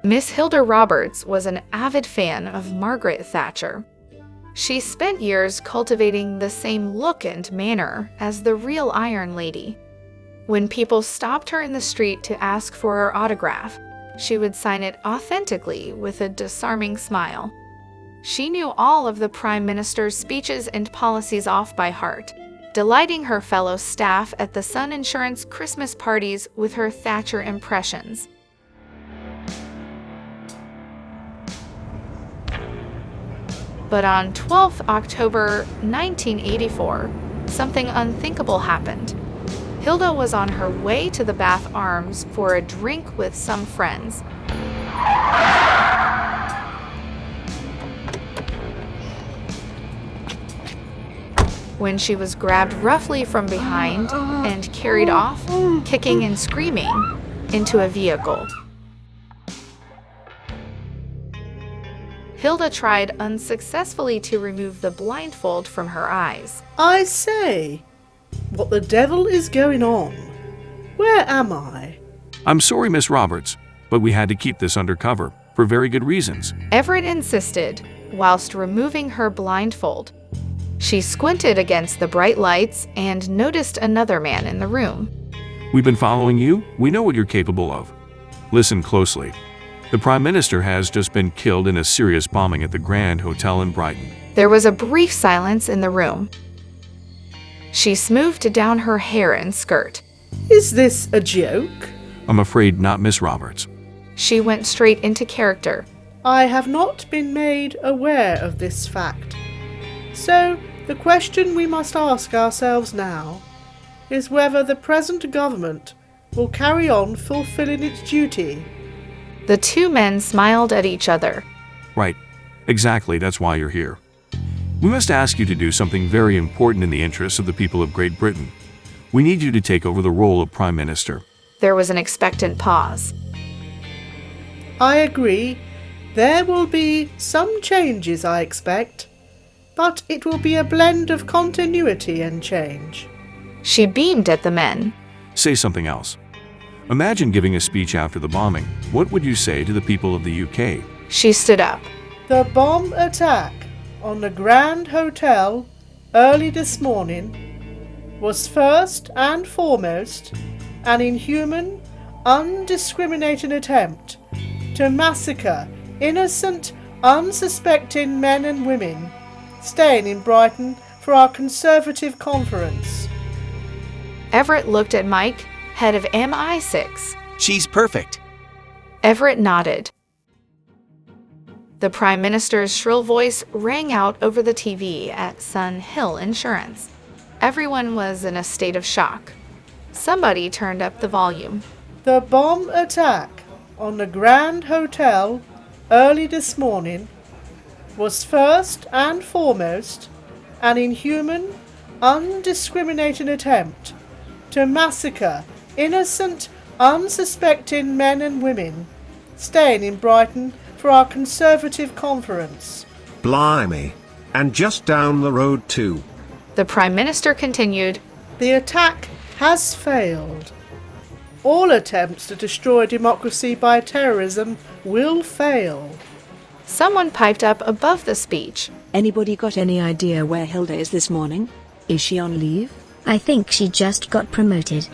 Miss Hilda Roberts was an avid fan of Margaret Thatcher. She spent years cultivating the same look and manner as the real Iron Lady. When people stopped her in the street to ask for her autograph, she would sign it authentically with a disarming smile. She knew all of the Prime Minister's speeches and policies off by heart, delighting her fellow staff at the Sun Insurance Christmas parties with her Thatcher impressions. But on 12th October 1984, something unthinkable happened. Hilda was on her way to the Bath Arms for a drink with some friends. When she was grabbed roughly from behind and carried off, kicking and screaming, into a vehicle. Hilda tried unsuccessfully to remove the blindfold from her eyes. I say, what the devil is going on? Where am I? I'm sorry, Miss Roberts, but we had to keep this undercover for very good reasons. Everett insisted, whilst removing her blindfold. She squinted against the bright lights and noticed another man in the room. We've been following you. We know what you're capable of. Listen closely. The Prime Minister has just been killed in a serious bombing at the Grand Hotel in Brighton. There was a brief silence in the room. She smoothed down her hair and skirt. Is this a joke? I'm afraid not, Miss Roberts. She went straight into character. I have not been made aware of this fact. So, the question we must ask ourselves now is whether the present government will carry on fulfilling its duty. The two men smiled at each other. Right. Exactly, that's why you're here. We must ask you to do something very important in the interests of the people of Great Britain. We need you to take over the role of Prime Minister. There was an expectant pause. I agree. There will be some changes, I expect, but it will be a blend of continuity and change. She beamed at the men. Say something else. Imagine giving a speech after the bombing. What would you say to the people of the UK? She stood up. The bomb attack on the Grand Hotel early this morning was first and foremost an inhuman, undiscriminating attempt to massacre innocent, unsuspecting men and women staying in Brighton for our Conservative conference. Everett looked at Mike, head of MI6. She's perfect. Everett nodded. The Prime Minister's shrill voice rang out over the TV at Sun Hill Insurance. Everyone was in a state of shock. Somebody turned up the volume. The bomb attack on the Grand Hotel early this morning was first and foremost an inhuman, undiscriminating attempt to massacre innocent, unsuspecting men and women staying in Brighton for our Conservative conference. Blimey. And just down the road too. The Prime Minister continued. The attack has failed. All attempts to destroy democracy by terrorism will fail. Someone piped up above the speech. Anybody got any idea where Hilda is this morning? Is she on leave? I think she just got promoted.